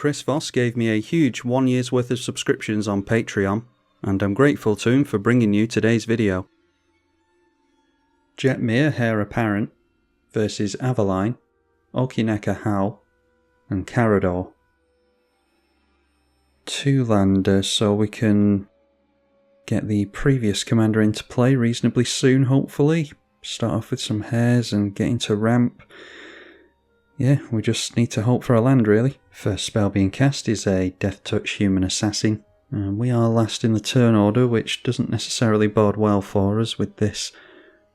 Chris Voss gave me a huge 1 year's worth of subscriptions on Patreon, and I'm grateful to him for bringing you today's video. Jetmir Hare Apparent versus Avaline, Okineka Howl, and Carador. 2-lander, so we can get the previous commander into play reasonably soon, hopefully. Start off with some hares and get into ramp. Yeah, we just need to hope for a land, really. First spell being cast is a Death Touch Human Assassin. We are last in the turn order, which doesn't necessarily bode well for us with this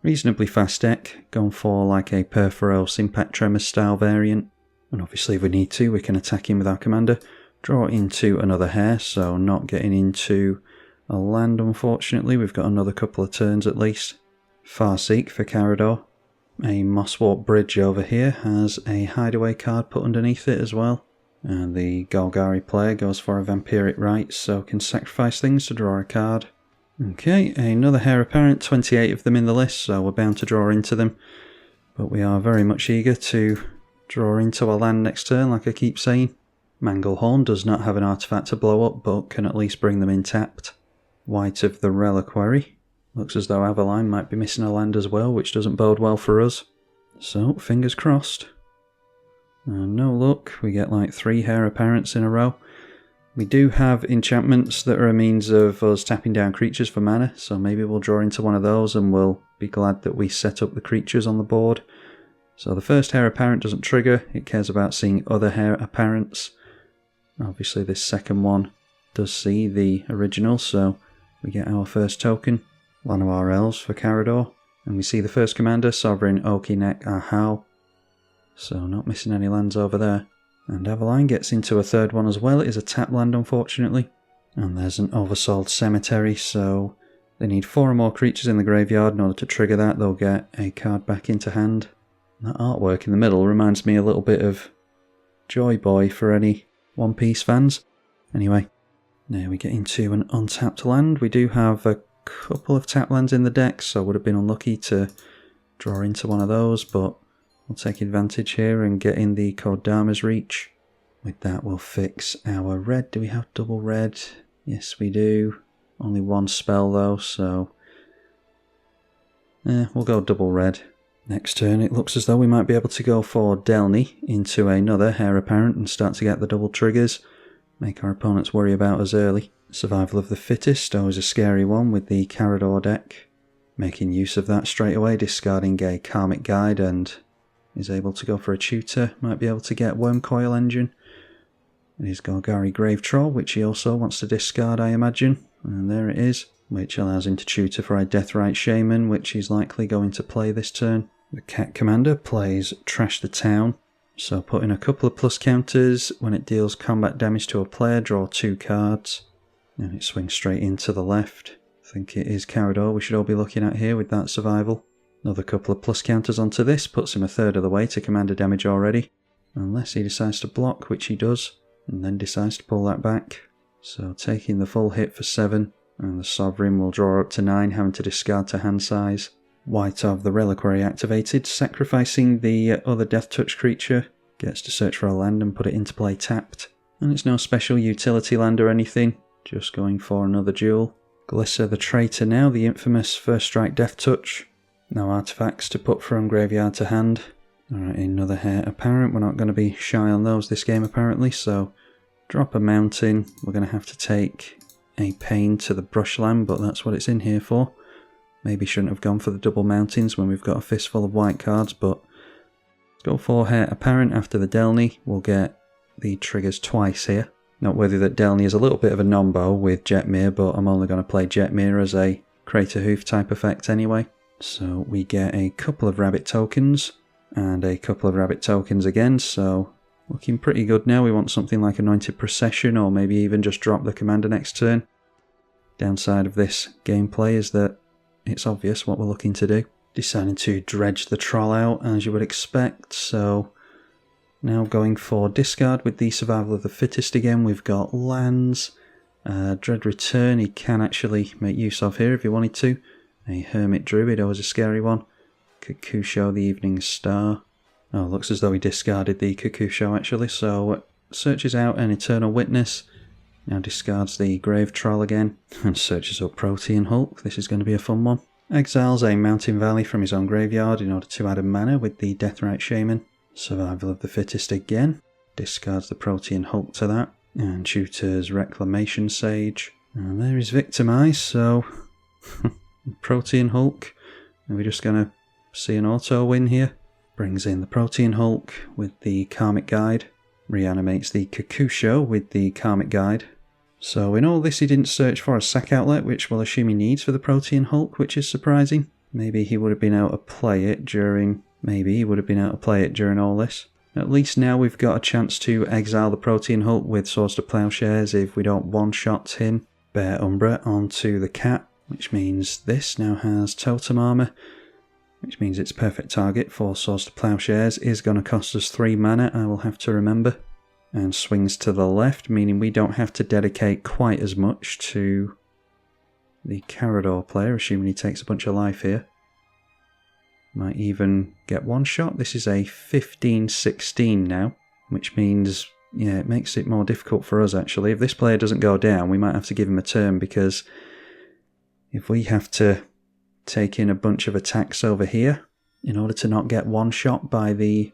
reasonably fast deck, going for like a Perforos Impact Tremors style variant. And obviously if we need to, we can attack him with our commander, draw into another hare, so not getting into a land unfortunately. We've got another couple of turns at least. Farseek for Carador. A Mosswarp Bridge over here has a hideaway card put underneath it as well. And the Golgari player goes for a Vampiric Rite, so can sacrifice things to draw a card. Okay, another Hare Apparent, 28 of them in the list, so we're bound to draw into them. But we are very much eager to draw into a land next turn, like I keep saying. Manglehorn does not have an artifact to blow up, but can at least bring them in tapped. White of the Reliquary. Looks as though Avaline might be missing a land as well, which doesn't bode well for us. So, fingers crossed. No luck, we get like 3 Hare Apparents in a row. We do have enchantments that are a means of us tapping down creatures for mana, so maybe we'll draw into one of those and we'll be glad that we set up the creatures on the board. So the first Hare Apparent doesn't trigger, it cares about seeing other Hare Apparents. Obviously this second one does see the original, so we get our first token. Llanowar Elves for Carador, and we see the first commander, Sovereign Okineka Howl, so not missing any lands over there. And Avaline gets into a third one as well. It is a tap land unfortunately, and there's an Oversold Cemetery, so they need 4 or more creatures in the graveyard. In order to trigger that, they'll get a card back into hand. That artwork in the middle reminds me a little bit of Joy Boy for any One Piece fans. Anyway, now we get into an untapped land. We do have a couple of tap lands in the deck, so would have been unlucky to draw into one of those, but we'll take advantage here and get in the Kodama's Reach. With that we'll fix our red. Do we have double red? Yes we do. Only one spell though, so we'll go double red. Next turn it looks as though we might be able to go for Delny into another Hare Apparent and start to get the double triggers. Make our opponents worry about us early. Survival of the Fittest, always a scary one with the Carador deck. Making use of that straight away, discarding a Karmic Guide and is able to go for a tutor. Might be able to get Wormcoil Engine. And his Golgari Grave Troll, which he also wants to discard, I imagine. And there it is, which allows him to tutor for a Deathrite Shaman, which he's likely going to play this turn. The Cat Commander plays Trash the Town. So put in a couple of plus counters. When it deals combat damage to a player, draw 2 cards. And it swings straight into the left. I think it is Carador we should all be looking at here with that survival. Another couple of plus counters onto this, puts him a third of the way to commander damage already. Unless he decides to block, which he does, and then decides to pull that back. So taking the full hit for 7, and the Sovereign will draw up to 9, having to discard to hand size. White of the Reliquary activated, sacrificing the other Death Touch creature. Gets to search for a land and put it into play tapped. And it's no special utility land or anything. Just going for another duel. Glissa the Traitor now, the infamous First Strike Death Touch. No artifacts to put from graveyard to hand. Alright, another Hare Apparent. We're not going to be shy on those this game apparently, so drop a mountain. We're going to have to take a Pain to the Brushland, but that's what it's in here for. Maybe shouldn't have gone for the double mountains when we've got a fistful of white cards, but let's go for Hare Apparent after the Delny. We'll get the triggers twice here. Noteworthy that Delny is a little bit of a nombo with Jetmir, but I'm only going to play Jetmir as a Crater Hoof type effect anyway. So we get a couple of rabbit tokens, and a couple of rabbit tokens again, so looking pretty good now. We want something like Anointed Procession, or maybe even just drop the commander next turn. Downside of this gameplay is that it's obvious what we're looking to do. Deciding to dredge the Troll out, as you would expect, so now going for discard with the Survival of the Fittest again. We've got lands. Dread Return he can actually make use of here if he wanted to. A Hermit Druid, always a scary one. Kakusho the Evening Star. Oh, looks as though he discarded the Kakusho actually, so searches out an Eternal Witness. Now discards the Grave Troll again and searches up Protean Hulk. This is going to be a fun one. Exiles a Mountain Valley from his own graveyard in order to add a mana with the Deathrite Shaman. Survival of the Fittest again. Discards the Protean Hulk to that. And tutors Reclamation Sage. And there is Victimize, so Protean Hulk. Are we just going to see an auto win here? Brings in the Protean Hulk with the Karmic Guide. Reanimates the Kakusho with the Karmic Guide. So in all this he didn't search for a sack outlet, which we'll assume he needs for the Protean Hulk, which is surprising. Maybe he would have been able to play it during all this. At least now we've got a chance to exile the Protean Hulk with Swords to Plowshares if we don't one-shot him. Bear Umbra onto the cat, which means this now has Totem Armor, which means it's perfect target for Swords to Plowshares. Is going to cost us 3 mana, I will have to remember. And swings to the left, meaning we don't have to dedicate quite as much to the Carador player, assuming he takes a bunch of life here. Might even get one shot. This is a 15-16 now, which means, yeah, it makes it more difficult for us actually. If this player doesn't go down, we might have to give him a turn, because if we have to take in a bunch of attacks over here in order to not get one shot by the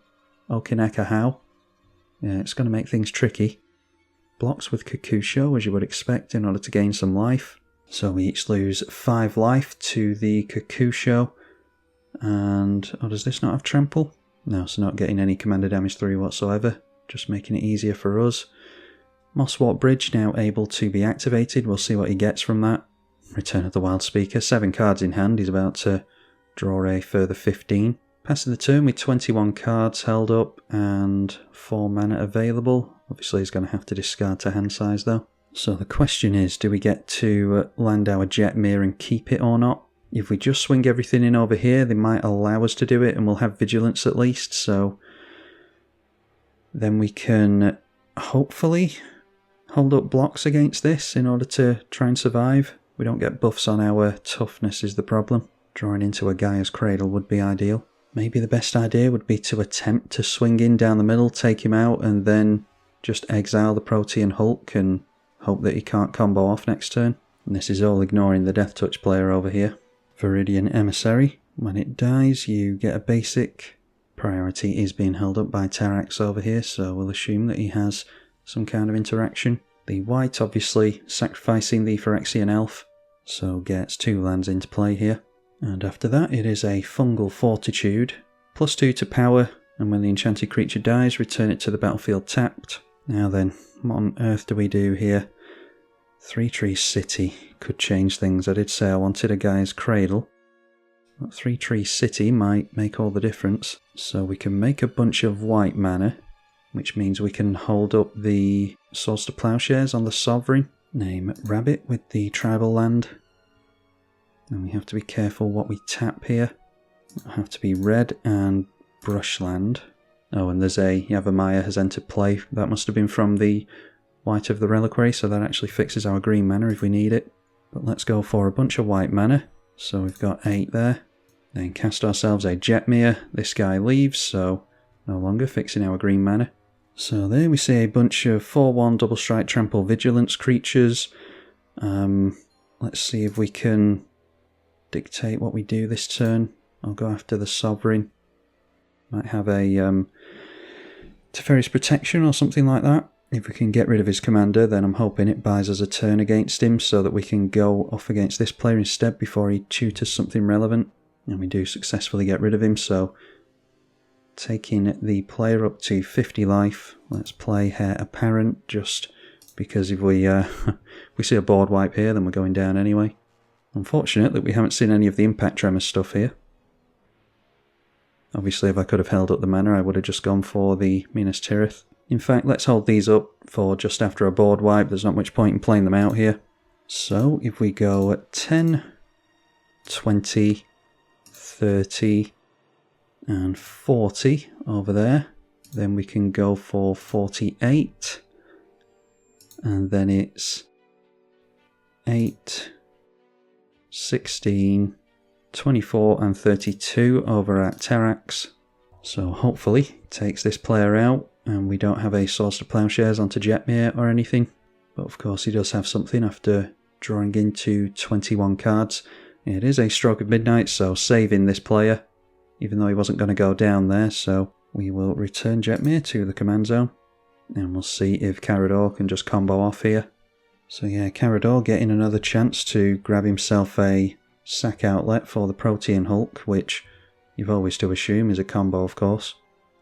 Okineka How, yeah, it's going to make things tricky. Blocks with Kakusho, as you would expect, in order to gain some life. So we each lose 5 life to the Kakusho. And, oh, does this not have Trample? No, so not getting any commander damage through whatsoever. Just making it easier for us. Mosswort Bridge now able to be activated. We'll see what he gets from that. Return of the Wild Speaker. 7 cards in hand. He's about to draw a further 15. Passing the turn with 21 cards held up and 4 mana available. Obviously he's going to have to discard to hand size though. So the question is, do we get to land our Jetmir and keep it or not? If we just swing everything in over here, they might allow us to do it and we'll have Vigilance at least. So then we can hopefully hold up blocks against this in order to try and survive. We don't get buffs on our toughness is the problem. Drawing into a Gaia's Cradle would be ideal. Maybe the best idea would be to attempt to swing in down the middle, take him out, and then just exile the Protean Hulk and hope that he can't combo off next turn. And this is all ignoring the Death Touch player over here. Viridian Emissary. When it dies, you get a basic. Priority is being held up by Tarax over here, so we'll assume that he has some kind of interaction. The white, obviously, sacrificing the Phyrexian Elf, so gets 2 lands into play here. And after that, it is a Fungal Fortitude. +2 to power, and when the enchanted creature dies, return it to the battlefield tapped. Now then, what on earth do we do here? 3 Trees City could change things. I did say I wanted a Gaia's Cradle. But 3 Trees City might make all the difference. So we can make a bunch of white mana, which means we can hold up the Swords to Plowshares on the Sovereign. Name Rabbit with the tribal land. And we have to be careful what we tap here. It'll have to be red and brushland. Oh, and there's a Yavimaya has entered play. That must have been from the white of the Reliquary, so that actually fixes our green mana if we need it. But let's go for a bunch of white mana. So we've got 8 there. Then cast ourselves a Jetmir. This guy leaves, so no longer fixing our green mana. So there we see a bunch of 4/1 double strike trample vigilance creatures. Let's see if we can dictate what we do this turn. I'll go after the Sovereign. Might have a Teferi's Protection or something like that. If we can get rid of his commander, then I'm hoping it buys us a turn against him so that we can go off against this player instead before he tutors something relevant. And we do successfully get rid of him, so taking the player up to 50 life. Let's play Heir Apparent, just because if we we see a board wipe here, then we're going down anyway. Unfortunate that we haven't seen any of the Impact Tremor stuff here. Obviously, if I could have held up the mana, I would have just gone for the Minas Tirith. In fact, let's hold these up for just after a board wipe. There's not much point in playing them out here. So, if we go at 10, 20, 30, and 40 over there, then we can go for 48. And then it's 8, 16, 24 and 32 over at Tarax. So hopefully takes this player out. and we don't have a Swords to Plowshares onto Jetmir or anything. But of course he does have something after drawing into 21 cards. It is a Stroke of Midnight, so saving this player, even though he wasn't going to go down there. So we will return Jetmir to the command zone, and we'll see if Carador can just combo off here. So yeah, Carador getting another chance to grab himself a sack outlet for the Protean Hulk, which you've always to assume is a combo, of course.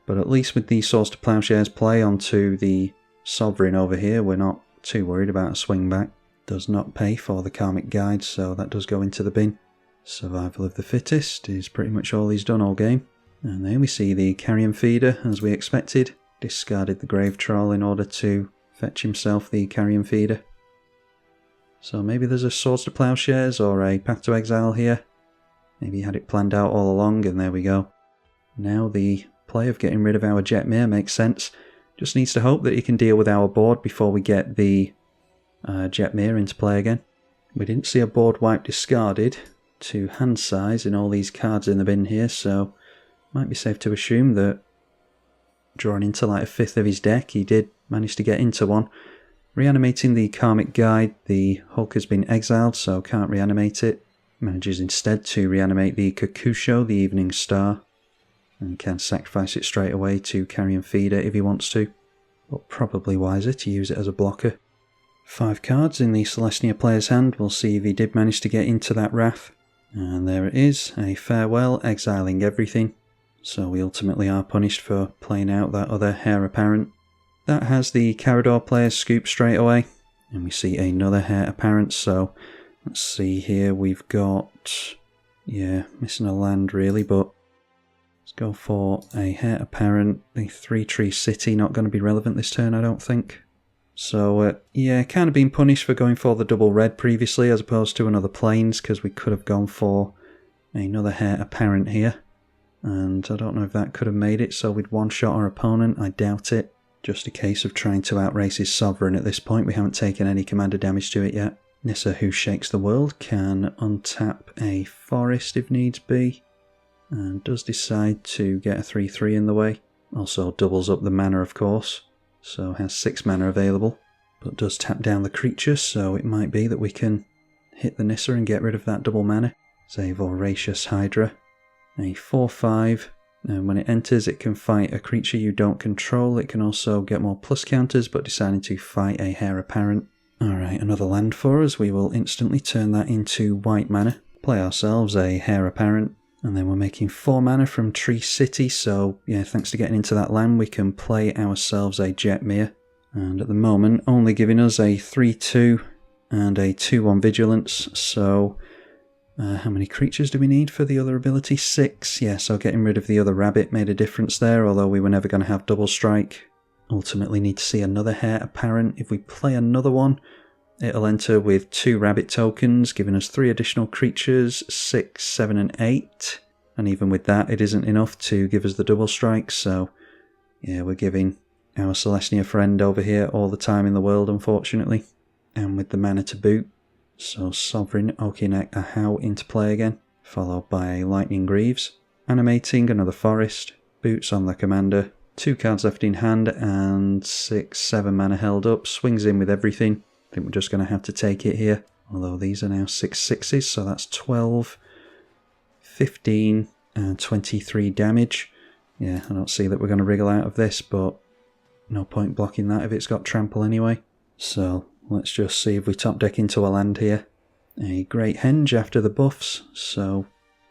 But at least with the Swords to Plowshares play onto the Sovereign over here, we're not too worried about a swing back. Does not pay for the Karmic Guide, so that does go into the bin. Survival of the Fittest is pretty much all he's done all game. And there we see the Carrion Feeder, as we expected. Discarded the Grave Troll in order to fetch himself the Carrion Feeder. So maybe there's a Swords to Plowshares or a Path to Exile here. Maybe he had it planned out all along, and there we go. Now the play of getting rid of our Jetmir makes sense. Just needs to hope that he can deal with our board before we get the Jetmir into play again. We didn't see a board wipe discarded to hand size in all these cards in the bin here, so might be safe to assume that drawing into like a fifth of his deck, he did manage to get into one. Reanimating the Karmic Guide, the Hulk has been exiled, so can't reanimate it. Manages instead to reanimate the Kakusho, the Evening Star, and can sacrifice it straight away to Carrion Feeder if he wants to, but probably wiser to use it as a blocker. 5 cards in the Celestia player's hand. We'll see if he did manage to get into that Wrath. And there it is, a Farewell, exiling everything. So we ultimately are punished for playing out that other Heir Apparent. That has the Carador player scoop straight away. And we see another Heir Apparent, so let's see here, we've got, yeah, missing a land really, but let's go for a Heir Apparent. The 3-tree city, not going to be relevant this turn, I don't think. So, yeah, kind of been punished for going for the double red previously as opposed to another plains, because we could have gone for another Heir Apparent here. And I don't know if that could have made it, so we'd one-shot our opponent, I doubt it. Just a case of trying to outrace his Sovereign at this point. We haven't taken any commander damage to it yet. Nissa, who shakes the world, can untap a forest if needs be, and does decide to get a 3-3 in the way. Also doubles up the mana, of course, so has 6 mana available, but does tap down the creature, so it might be that we can hit the Nissa and get rid of that double mana. It's a Voracious Hydra, a 4-5, and when it enters it can fight a creature you don't control. It can also get more plus counters, but deciding to fight a Heir Apparent. Alright, another land for us. We will instantly turn that into white mana. Play ourselves a Heir Apparent, and then we're making 4 mana from Tree City, so yeah, thanks to getting into that land we can play ourselves a Jetmir. And at the moment only giving us a 3-2 and a 2-1 Vigilance, so how many creatures do we need for the other ability? 6, yeah, so getting rid of the other rabbit made a difference there, although we were never going to have double strike. Ultimately need to see another Heir Apparent. If we play another one, it'll enter with 2 rabbit tokens, giving us 3 additional creatures, 6, 7 and 8. And even with that, it isn't enough to give us the double strike, so yeah, we're giving our Celestia friend over here all the time in the world, unfortunately. And with the mana to boot. So Sovereign Okinek Ahau into play again, followed by a Lightning Greaves. Animating another Forest, boots on the commander, 2 cards left in hand and 6, 7 mana held up, swings in with everything. I think we're just going to have to take it here, although these are now 6 6s, so that's 12, 15 and 23 damage. Yeah, I don't see that we're going to wriggle out of this, but no point blocking that if it's got trample anyway. So let's just see if we top deck into a land here. A Great Henge after the buffs, so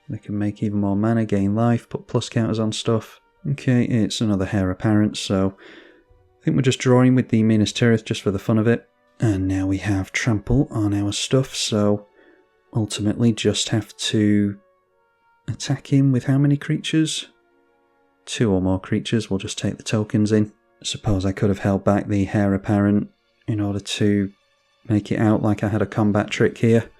they can make even more mana, gain life, put plus counters on stuff. Okay, it's another Heir Apparent, so I think we're just drawing with the Minas Tirith just for the fun of it. And now we have trample on our stuff, so ultimately just have to attack him with how many creatures? 2 or more creatures, we'll just take the tokens in. I suppose I could have held back the Heir Apparent in order to make it out like I had a combat trick here,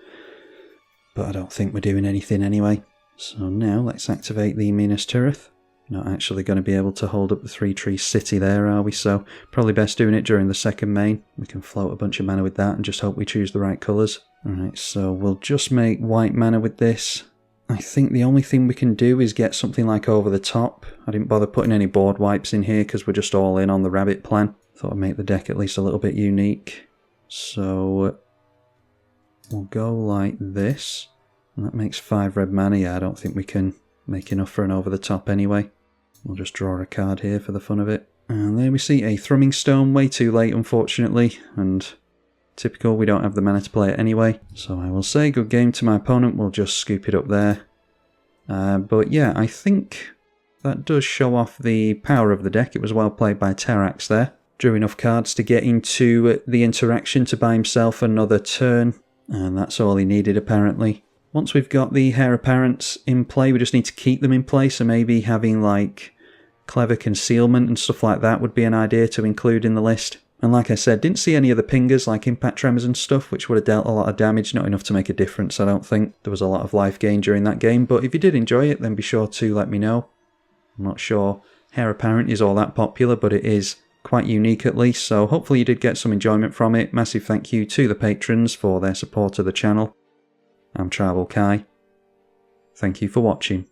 but I don't think we're doing anything anyway. So now let's activate the Minas Tirith. Not actually going to be able to hold up the 3-tree city there, are we? So probably best doing it during the second main. We can float a bunch of mana with that and just hope we choose the right colours. Alright, so we'll just make white mana with this. I think the only thing we can do is get something like over the top. I didn't bother putting any board wipes in here because we're just all in on the rabbit plan. Thought I'd make the deck at least a little bit unique. So we'll go like this. And that makes 5 red mana. Yeah, I don't think we can make enough for an over the top anyway. We'll just draw a card here for the fun of it. And there we see a Thrumming Stone, way too late unfortunately, and typical, we don't have the mana to play it anyway. So I will say good game to my opponent, we'll just scoop it up there. But yeah, I think that does show off the power of the deck. It was well played by Terax there. Drew enough cards to get into the interaction to buy himself another turn, and that's all he needed apparently. Once we've got the Heir Apparents in play, we just need to keep them in play, so maybe having like clever concealment and stuff like that would be an idea to include in the list. And like I said, didn't see any of the pingers like Impact Tremors and stuff, which would have dealt a lot of damage, not enough to make a difference, I don't think. There was a lot of life gain during that game, but if you did enjoy it, then be sure to let me know. I'm not sure Heir Apparent is all that popular, but it is quite unique at least, so hopefully you did get some enjoyment from it. Massive thank you to the patrons for their support of the channel. I'm tribalkai. Thank you for watching.